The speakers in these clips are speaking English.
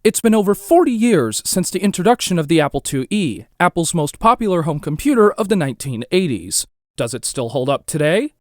It's been over 40 years since the introduction of the Apple IIe, Apple's most popular home computer of the 1980s. Does it still hold up today?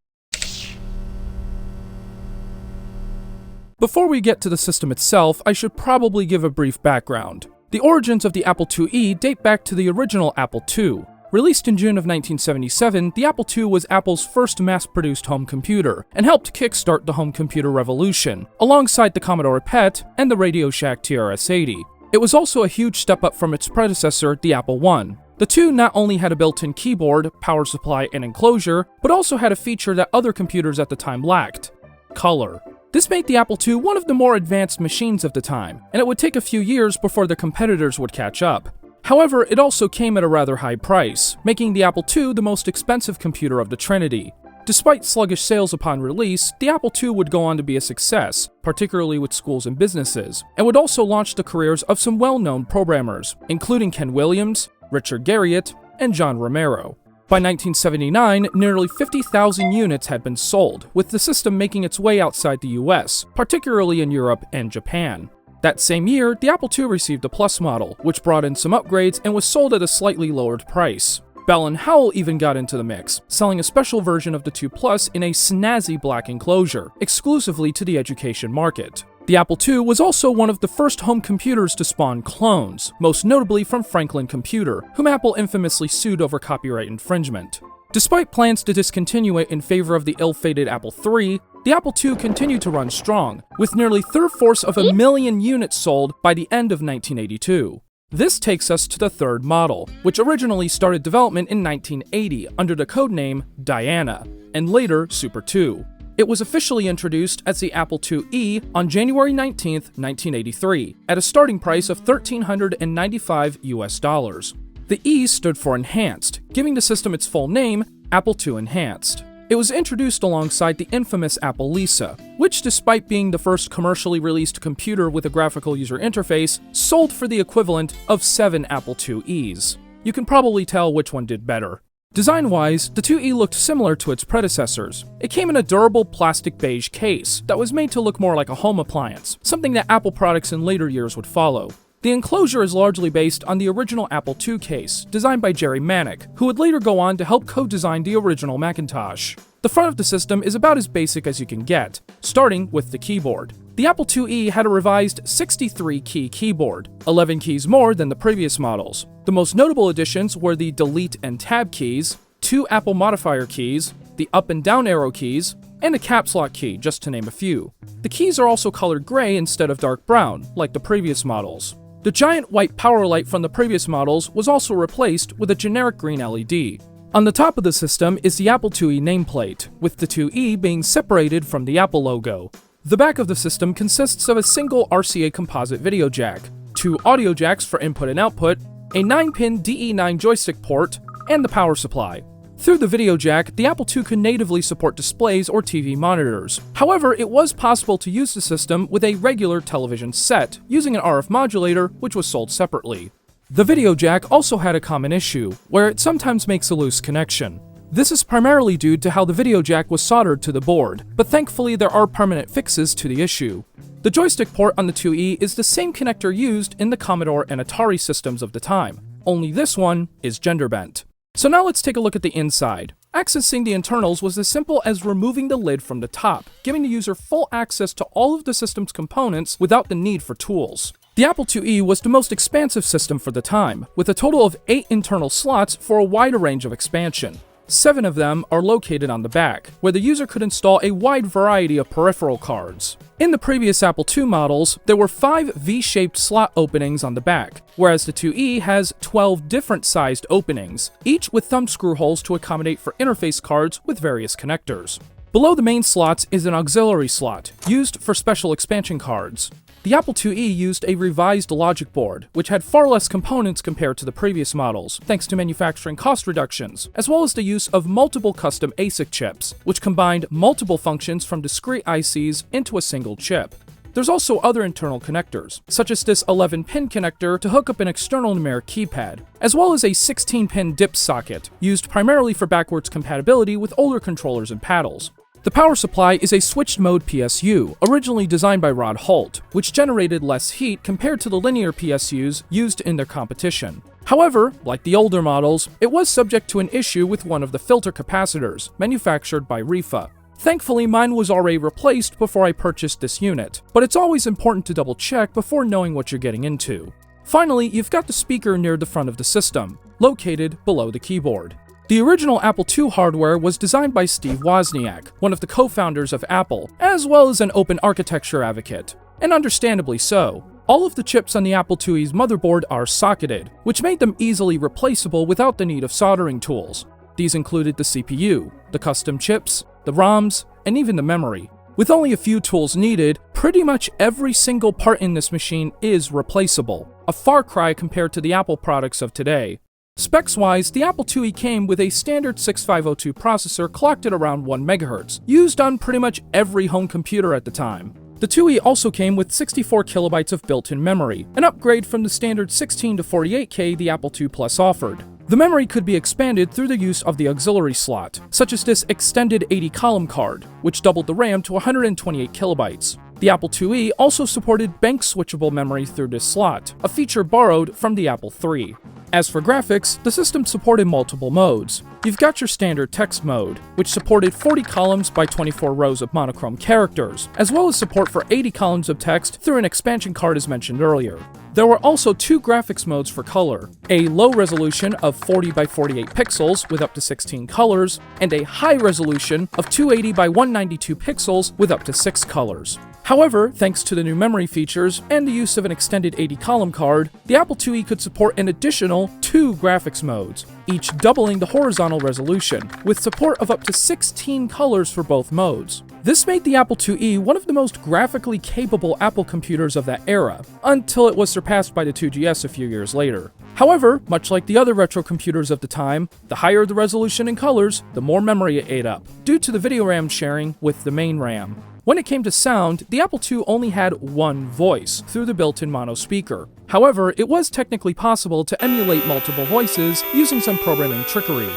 Before we get to the system itself, I should probably give a brief background. The origins of the Apple IIe date back to the original Apple II. Released in June of 1977, the Apple II was Apple's first mass-produced home computer, and helped kickstart the home computer revolution, alongside the Commodore PET and the Radio Shack TRS-80. It was also a huge step up from its predecessor, the Apple I. The two not only had a built-in keyboard, power supply, and enclosure, but also had a feature that other computers at the time lacked: color. This made the Apple II one of the more advanced machines of the time, and it would take a few years before the competitors would catch up. However, it also came at a rather high price, making the Apple II the most expensive computer of the Trinity. Despite sluggish sales upon release, the Apple II would go on to be a success, particularly with schools and businesses, and would also launch the careers of some well-known programmers, including Ken Williams, Richard Garriott, and John Romero. By 1979, nearly 50,000 units had been sold, with the system making its way outside the US, particularly in Europe and Japan. That same year, the Apple II received a Plus model, which brought in some upgrades and was sold at a slightly lowered price. Bell & Howell even got into the mix, selling a special version of the II Plus in a snazzy black enclosure, exclusively to the education market. The Apple II was also one of the first home computers to spawn clones, most notably from Franklin Computer, whom Apple infamously sued over copyright infringement. Despite plans to discontinue it in favor of the ill-fated Apple III, the Apple II continued to run strong, with nearly 3/4 of a million units sold by the end of 1982. This takes us to the third model, which originally started development in 1980 under the codename Diana, and later Super II. It was officially introduced as the Apple IIe on January 19, 1983, at a starting price of $1,395 US. The E stood for Enhanced, giving the system its full name, Apple II Enhanced. It was introduced alongside the infamous Apple Lisa, which, despite being the first commercially released computer with a graphical user interface, sold for the equivalent of 7 Apple IIes. You can probably tell which one did better. Design-wise, the IIe looked similar to its predecessors. It came in a durable plastic beige case that was made to look more like a home appliance, something that Apple products in later years would follow. The enclosure is largely based on the original Apple II case, designed by Jerry Manick, who would later go on to help co-design the original Macintosh. The front of the system is about as basic as you can get, starting with the keyboard. The Apple IIe had a revised 63-key keyboard, 11 keys more than the previous models. The most notable additions were the Delete and Tab keys, 2 Apple modifier keys, the up and down arrow keys, and a caps lock key, just to name a few. The keys are also colored gray instead of dark brown, like the previous models. The giant white power light from the previous models was also replaced with a generic green LED. On the top of the system is the Apple IIe nameplate, with the IIe being separated from the Apple logo. The back of the system consists of a single RCA composite video jack, 2 audio jacks for input and output, a 9-pin DE9 joystick port, and the power supply. Through the video jack, the Apple II could natively support displays or TV monitors. However, it was possible to use the system with a regular television set, using an RF modulator, which was sold separately. The video jack also had a common issue, where it sometimes makes a loose connection. This is primarily due to how the video jack was soldered to the board, but thankfully there are permanent fixes to the issue. The joystick port on the IIe is the same connector used in the Commodore and Atari systems of the time, only this one is gender bent. So now let's take a look at the inside. Accessing the internals was as simple as removing the lid from the top, giving the user full access to all of the system's components without the need for tools. The Apple IIe was the most expansive system for the time, with a total of 8 internal slots for a wider range of expansion. 7 of them are located on the back, where the user could install a wide variety of peripheral cards. In the previous Apple II models, there were 5 V-shaped slot openings on the back, whereas the IIe has 12 different sized openings, each with thumbscrew holes to accommodate for interface cards with various connectors. Below the main slots is an auxiliary slot, used for special expansion cards. The Apple IIe used a revised logic board, which had far less components compared to the previous models, thanks to manufacturing cost reductions, as well as the use of multiple custom ASIC chips, which combined multiple functions from discrete ICs into a single chip. There's also other internal connectors, such as this 11-pin connector to hook up an external numeric keypad, as well as a 16-pin DIP socket, used primarily for backwards compatibility with older controllers and paddles. The power supply is a switched-mode PSU, originally designed by Rod Holt, which generated less heat compared to the linear PSUs used in their competition. However, like the older models, it was subject to an issue with one of the filter capacitors, manufactured by Rifa. Thankfully, mine was already replaced before I purchased this unit, but it's always important to double-check before knowing what you're getting into. Finally, you've got the speaker near the front of the system, located below the keyboard. The original Apple II hardware was designed by Steve Wozniak, one of the co-founders of Apple, as well as an open architecture advocate. And understandably so. All of the chips on the Apple IIe's motherboard are socketed, which made them easily replaceable without the need of soldering tools. These included the CPU, the custom chips, the ROMs, and even the memory. With only a few tools needed, pretty much every single part in this machine is replaceable, a far cry compared to the Apple products of today. Specs-wise, the Apple IIe came with a standard 6502 processor clocked at around 1 MHz, used on pretty much every home computer at the time. The IIe also came with 64 KB of built-in memory, an upgrade from the standard 16 to 48K the Apple II Plus offered. The memory could be expanded through the use of the auxiliary slot, such as this extended 80-column card, which doubled the RAM to 128 KB. The Apple IIe also supported bank switchable memory through this slot, a feature borrowed from the Apple III. As for graphics, the system supported multiple modes. You've got your standard text mode, which supported 40 columns by 24 rows of monochrome characters, as well as support for 80 columns of text through an expansion card as mentioned earlier. There were also two graphics modes for color, a low resolution of 40 by 48 pixels with up to 16 colors, and a high resolution of 280 by 192 pixels with up to 6 colors. However, thanks to the new memory features and the use of an extended 80-column card, the Apple IIe could support an additional 2 graphics modes, each doubling the horizontal resolution, with support of up to 16 colors for both modes. This made the Apple IIe one of the most graphically capable Apple computers of that era, until it was surpassed by the 2GS a few years later. However, much like the other retro computers of the time, the higher the resolution and colors, the more memory it ate up, due to the video RAM sharing with the main RAM. When it came to sound, the Apple II only had one voice through the built-in mono speaker. However, it was technically possible to emulate multiple voices using some programming trickery.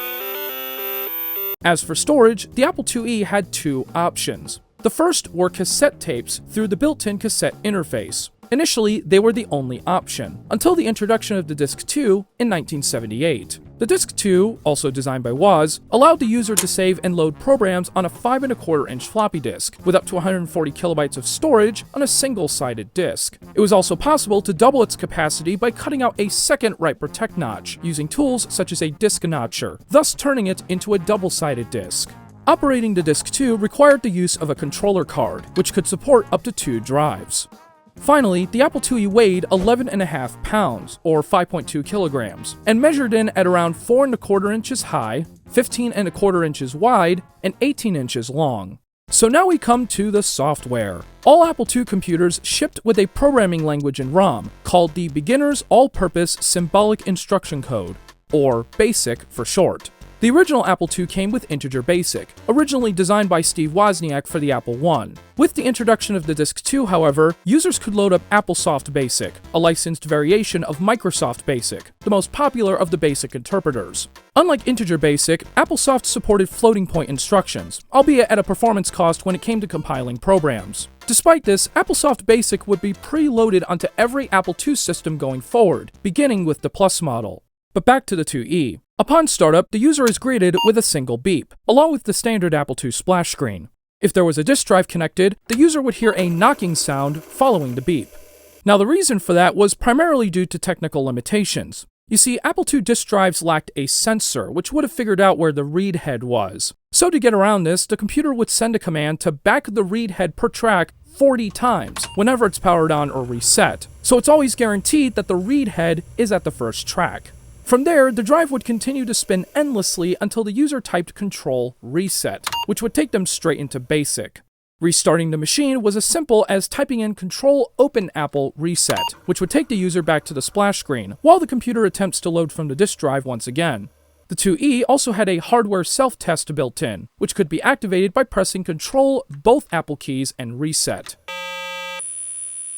As for storage, the Apple IIe had two options. The first were cassette tapes through the built-in cassette interface. Initially, they were the only option, until the introduction of the Disc II in 1978. The Disc II, also designed by Woz, allowed the user to save and load programs on a 5¼ floppy disk, with up to 140 KB of storage on a single-sided disk. It was also possible to double its capacity by cutting out a second write protect notch, using tools such as a disk notcher, thus turning it into a double-sided disk. Operating the Disc II required the use of a controller card, which could support up to 2 drives. Finally, the Apple IIe weighed 11.5 pounds, or 5.2 kilograms, and measured in at around 4¼ inches high, 15¼ inches wide, and 18 inches long. So now we come to the software. All Apple II computers shipped with a programming language in ROM, called the Beginner's All-Purpose Symbolic Instruction Code, or BASIC for short. The original Apple II came with Integer BASIC, originally designed by Steve Wozniak for the Apple I. With the introduction of the Disc II, however, users could load up AppleSoft BASIC, a licensed variation of Microsoft BASIC, the most popular of the BASIC interpreters. Unlike Integer BASIC, AppleSoft supported floating point instructions, albeit at a performance cost when it came to compiling programs. Despite this, AppleSoft BASIC would be preloaded onto every Apple II system going forward, beginning with the Plus model. But back to the IIe. Upon startup, the user is greeted with a single beep, along with the standard Apple II splash screen. If there was a disk drive connected, the user would hear a knocking sound following the beep. Now the reason for that was primarily due to technical limitations. You see, Apple II disk drives lacked a sensor, which would have figured out where the read head was. So to get around this, the computer would send a command to back the read head per track 40 times whenever it's powered on or reset. So it's always guaranteed that the read head is at the first track. From there, the drive would continue to spin endlessly until the user typed Control Reset, which would take them straight into BASIC. Restarting the machine was as simple as typing in Control Open Apple Reset, which would take the user back to the splash screen, while the computer attempts to load from the disk drive once again. The IIe also had a hardware self-test built in, which could be activated by pressing Control both Apple keys and Reset.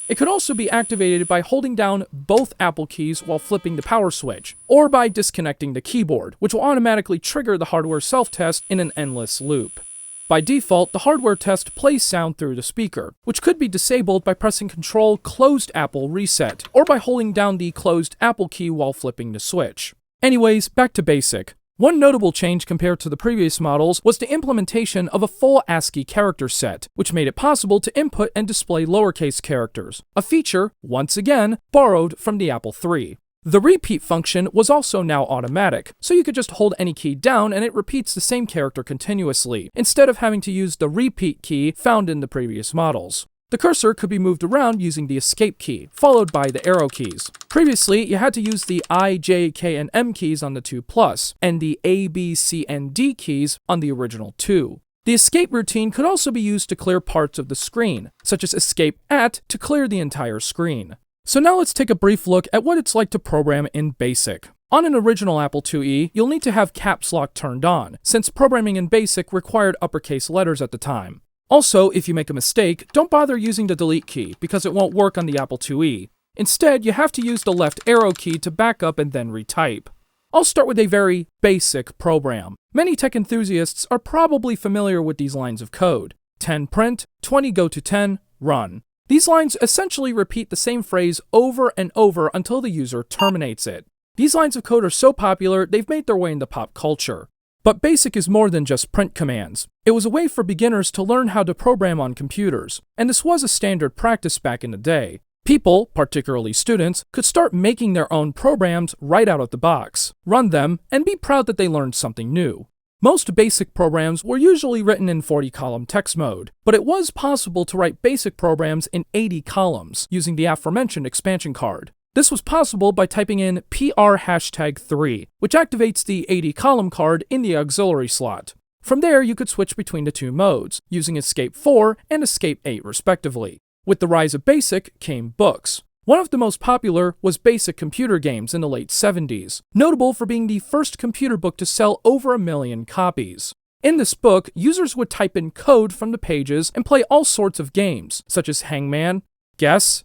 It could also be activated by holding down both Apple keys while flipping the power switch, or by disconnecting the keyboard, which will automatically trigger the hardware self-test in an endless loop. By default, the hardware test plays sound through the speaker, which could be disabled by pressing Control Closed Apple Reset, or by holding down the Closed Apple key while flipping the switch. Anyways, back to BASIC. One notable change compared to the previous models was the implementation of a full ASCII character set, which made it possible to input and display lowercase characters, a feature, once again, borrowed from the Apple IIe. The repeat function was also now automatic, so you could just hold any key down and it repeats the same character continuously, instead of having to use the repeat key found in the previous models. The cursor could be moved around using the escape key, followed by the arrow keys. Previously, you had to use the I, J, K, and M keys on the 2 Plus, and the A, B, C, and D keys on the original 2. The escape routine could also be used to clear parts of the screen, such as escape at to clear the entire screen. So now let's take a brief look at what it's like to program in BASIC. On an original Apple IIe, you'll need to have caps lock turned on, since programming in BASIC required uppercase letters at the time. Also, if you make a mistake, don't bother using the delete key, because it won't work on the Apple IIe. Instead, you have to use the left arrow key to back up and then retype. I'll start with a very basic program. Many tech enthusiasts are probably familiar with these lines of code. 10 print, 20 go to 10, run. These lines essentially repeat the same phrase over and over until the user terminates it. These lines of code are so popular, they've made their way into pop culture. But BASIC is more than just print commands. It was a way for beginners to learn how to program on computers, and this was a standard practice back in the day. People, particularly students, could start making their own programs right out of the box, run them, and be proud that they learned something new. Most BASIC programs were usually written in 40-column text mode, but it was possible to write BASIC programs in 80 columns using the aforementioned expansion card. This was possible by typing in PR#3, which activates the 80-column card in the auxiliary slot. From there, you could switch between the two modes, using Escape 4 and Escape 8 respectively. With the rise of BASIC came books. One of the most popular was Basic Computer Games in the late 70s, notable for being the first computer book to sell over 1 million copies. In this book, users would type in code from the pages and play all sorts of games, such as Hangman, Guess,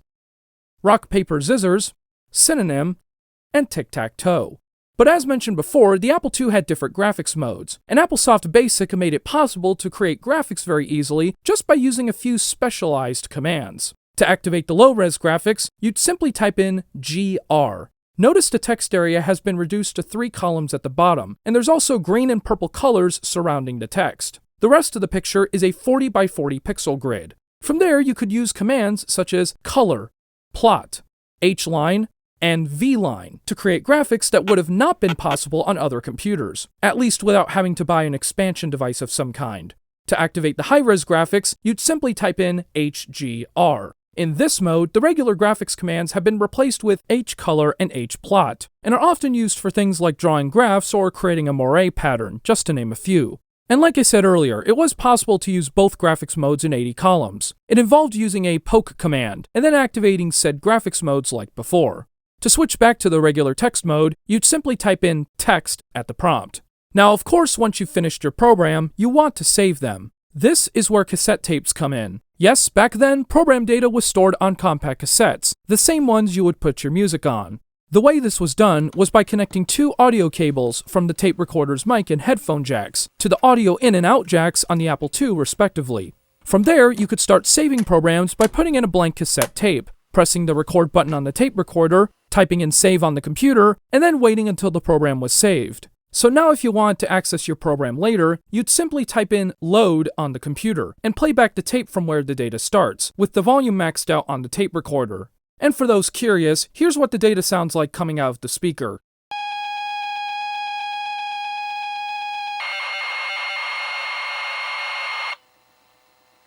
Rock, Paper, Scissors, Synonym, and Tic-Tac-Toe. But as mentioned before, the Apple II had different graphics modes, and AppleSoft Basic made it possible to create graphics very easily just by using a few specialized commands. To activate the low-res graphics, you'd simply type in GR. Notice the text area has been reduced to 3 columns at the bottom, and there's also green and purple colors surrounding the text. The rest of the picture is a 40 by 40 pixel grid. From there, you could use commands such as color, plot, H-line, and V-line to create graphics that would have not been possible on other computers, at least without having to buy an expansion device of some kind. To activate the high-res graphics, you'd simply type in HGR. In this mode, the regular graphics commands have been replaced with H-color and H-plot, and are often used for things like drawing graphs or creating a moire pattern, just to name a few. And like I said earlier, it was possible to use both graphics modes in 80 columns. It involved using a poke command, and then activating said graphics modes like before. To switch back to the regular text mode, you'd simply type in text at the prompt. Now, of course, once you've finished your program, you want to save them. This is where cassette tapes come in. Yes, back then, program data was stored on compact cassettes, the same ones you would put your music on. The way this was done was by connecting 2 audio cables from the tape recorder's mic and headphone jacks to the audio in and out jacks on the Apple II respectively. From there, you could start saving programs by putting in a blank cassette tape, pressing the record button on the tape recorder, typing in save on the computer, and then waiting until the program was saved. So now if you want to access your program later, you'd simply type in load on the computer and play back the tape from where the data starts, with the volume maxed out on the tape recorder. And for those curious, here's what the data sounds like coming out of the speaker.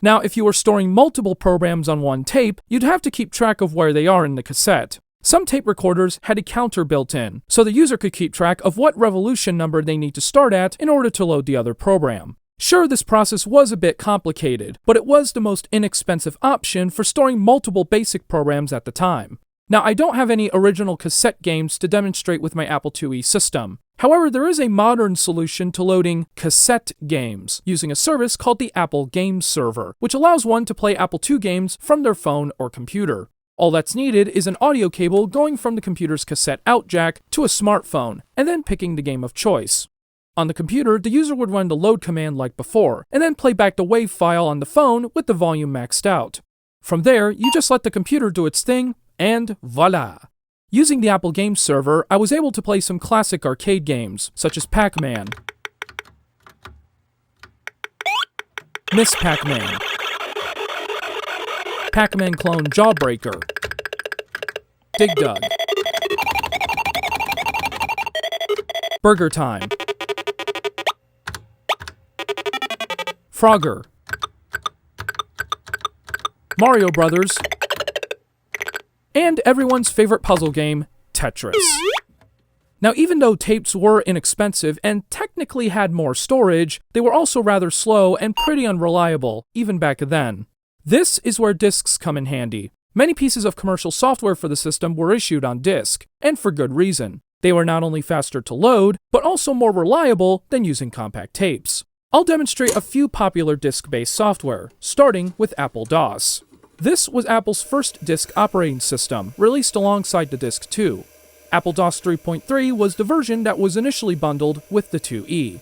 Now, if you were storing multiple programs on one tape, you'd have to keep track of where they are in the cassette. Some tape recorders had a counter built in, so the user could keep track of what revolution number they need to start at in order to load the other program. Sure, this process was a bit complicated, but it was the most inexpensive option for storing multiple basic programs at the time. Now, I don't have any original cassette games to demonstrate with my Apple IIe system. However, there is a modern solution to loading cassette games using a service called the Apple Games Server, which allows one to play Apple II games from their phone or computer. All that's needed is an audio cable going from the computer's cassette out jack to a smartphone, and then picking the game of choice. On the computer, the user would run the load command like before, and then play back the WAV file on the phone with the volume maxed out. From there, you just let the computer do its thing, and voila! Using the Apple Game Server, I was able to play some classic arcade games, such as Pac-Man, Miss Pac-Man, Pac-Man clone Jawbreaker, Dig Dug, Burger Time, Frogger, Mario Brothers, and everyone's favorite puzzle game, Tetris. Now, even though tapes were inexpensive and technically had more storage, they were also rather slow and pretty unreliable, even back then. This is where discs come in handy. Many pieces of commercial software for the system were issued on disk, and for good reason. They were not only faster to load, but also more reliable than using compact tapes. I'll demonstrate a few popular disk-based software, starting with Apple DOS. This was Apple's first disk operating system, released alongside the Disk 2. Apple DOS 3.3 was the version that was initially bundled with the IIe.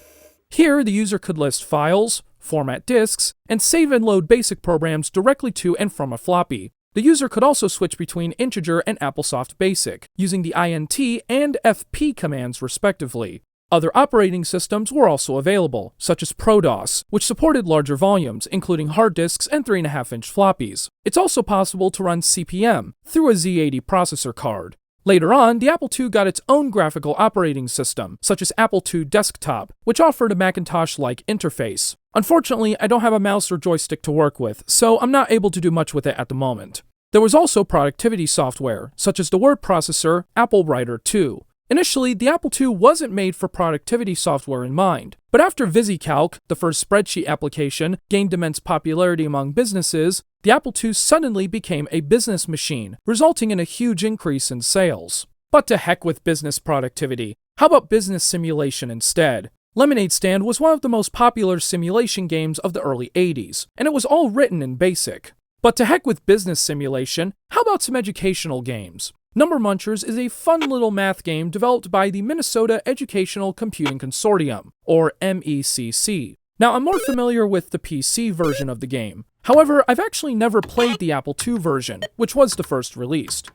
Here, the user could list files, format disks, and save and load basic programs directly to and from a floppy. The user could also switch between Integer and AppleSoft Basic, using the INT and FP commands respectively. Other operating systems were also available, such as ProDOS, which supported larger volumes, including hard disks and 3.5-inch floppies. It's also possible to run CP/M through a Z80 processor card. Later on, the Apple II got its own graphical operating system, such as Apple II Desktop, which offered a Macintosh-like interface. Unfortunately, I don't have a mouse or joystick to work with, so I'm not able to do much with it at the moment. There was also productivity software, such as the word processor Apple Writer 2. Initially, the Apple II wasn't made for productivity software in mind, but after VisiCalc, the first spreadsheet application, gained immense popularity among businesses, the Apple II suddenly became a business machine, resulting in a huge increase in sales. But to heck with business productivity. How about business simulation instead? Lemonade Stand was one of the most popular simulation games of the early 80s, and it was all written in BASIC. But to heck with business simulation, how about some educational games? Number Munchers is a fun little math game developed by the Minnesota Educational Computing Consortium, or MECC. Now, I'm more familiar with the PC version of the game. However, I've actually never played the Apple II version, which was the first released.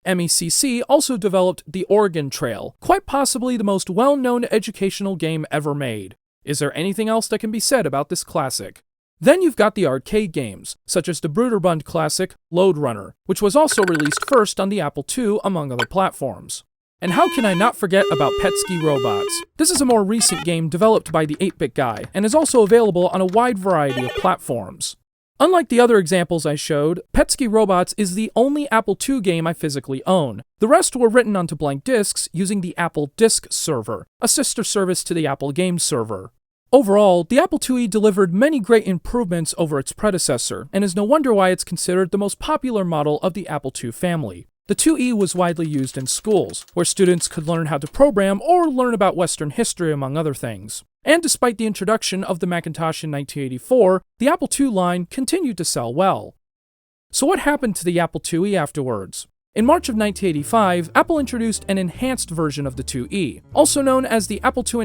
MECC also developed The Oregon Trail, quite possibly the most well-known educational game ever made. Is there anything else that can be said about this classic? Then you've got the arcade games, such as the Bruderbund classic, Lode Runner, which was also released first on the Apple II among other platforms. And how can I not forget about Petsky Robots? This is a more recent game developed by the 8-Bit Guy, and is also available on a wide variety of platforms. Unlike the other examples I showed, Petsky Robots is the only Apple II game I physically own. The rest were written onto blank disks using the Apple Disk Server, a sister service to the Apple Game Server. Overall, the Apple IIe delivered many great improvements over its predecessor, and is no wonder why it's considered the most popular model of the Apple II family. The IIe was widely used in schools, where students could learn how to program or learn about Western history, among other things. And despite the introduction of the Macintosh in 1984, the Apple II line continued to sell well. So what happened to the Apple IIe afterwards? In March of 1985, Apple introduced an enhanced version of the IIe, also known as the Apple II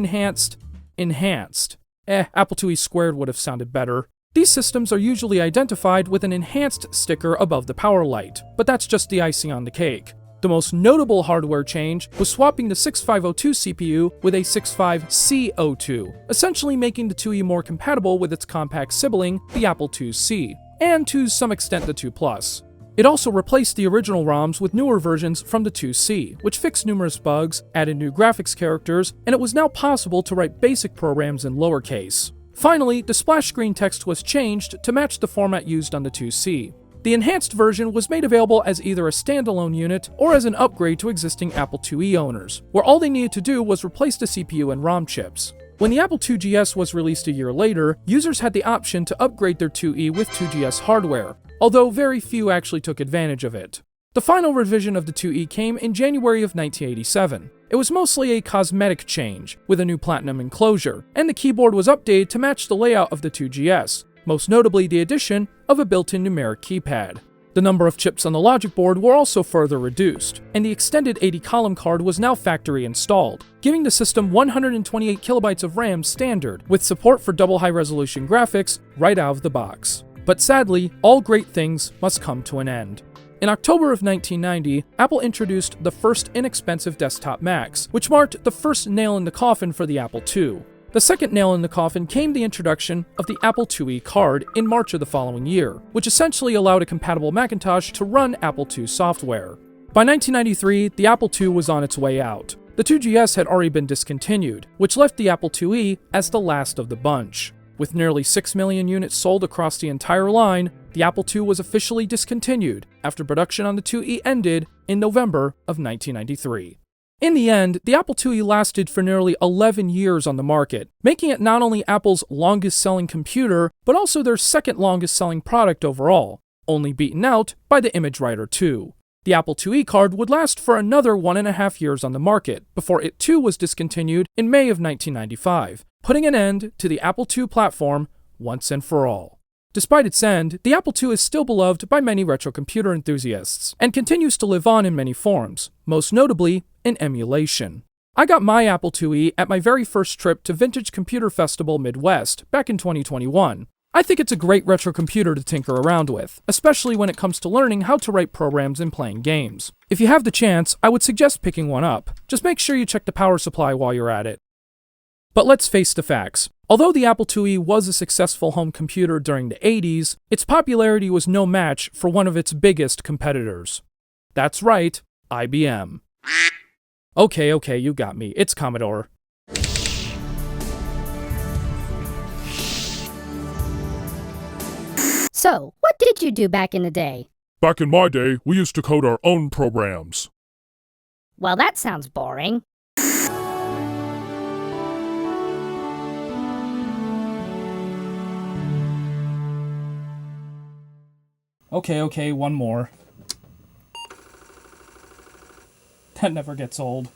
Enhanced. Apple IIe squared would have sounded better. These systems are usually identified with an enhanced sticker above the power light, but that's just the icing on the cake. The most notable hardware change was swapping the 6502 CPU with a 65C02, essentially making the IIe more compatible with its compact sibling, the Apple IIc, and to some extent the II Plus. It also replaced the original ROMs with newer versions from the IIc, which fixed numerous bugs, added new graphics characters, and it was now possible to write basic programs in lowercase. Finally, the splash screen text was changed to match the format used on the IIc. The enhanced version was made available as either a standalone unit or as an upgrade to existing Apple IIe owners, where all they needed to do was replace the CPU and ROM chips. When the Apple IIgs was released a year later, users had the option to upgrade their IIe with 2GS hardware, although very few actually took advantage of it. The final revision of the IIe came in January of 1987. It was mostly a cosmetic change, with a new platinum enclosure, and the keyboard was updated to match the layout of the 2GS, most notably the addition of a built-in numeric keypad. The number of chips on the logic board were also further reduced, and the extended 80-column card was now factory installed, giving the system 128 kilobytes of RAM standard, with support for double high-resolution graphics right out of the box. But sadly, all great things must come to an end. In October of 1990, Apple introduced the first inexpensive desktop Macs, which marked the first nail in the coffin for the Apple II. The second nail in the coffin came the introduction of the Apple IIe card in March of the following year, which essentially allowed a compatible Macintosh to run Apple II software. By 1993, the Apple II was on its way out. The 2GS had already been discontinued, which left the Apple IIe as the last of the bunch. With nearly 6 million units sold across the entire line, the Apple II was officially discontinued after production on the IIe ended in November of 1993. In the end, the Apple IIe lasted for nearly 11 years on the market, making it not only Apple's longest-selling computer, but also their second longest-selling product overall, only beaten out by the Image Writer 2. The Apple IIe card would last for another 1.5 years on the market, before it too was discontinued in May of 1995, putting an end to the Apple II platform once and for all. Despite its end, the Apple II is still beloved by many retro computer enthusiasts, and continues to live on in many forms, most notably in emulation. I got my Apple IIe at my very first trip to Vintage Computer Festival Midwest back in 2021. I think it's a great retro computer to tinker around with, especially when it comes to learning how to write programs and playing games. If you have the chance, I would suggest picking one up. Just make sure you check the power supply while you're at it. But let's face the facts. Although the Apple IIe was a successful home computer during the 80s, its popularity was no match for one of its biggest competitors. That's right, IBM. Okay, you got me. It's Commodore. So, what did you do back in the day? Back in my day, we used to code our own programs. Well, that sounds boring. Okay, one more. That never gets old.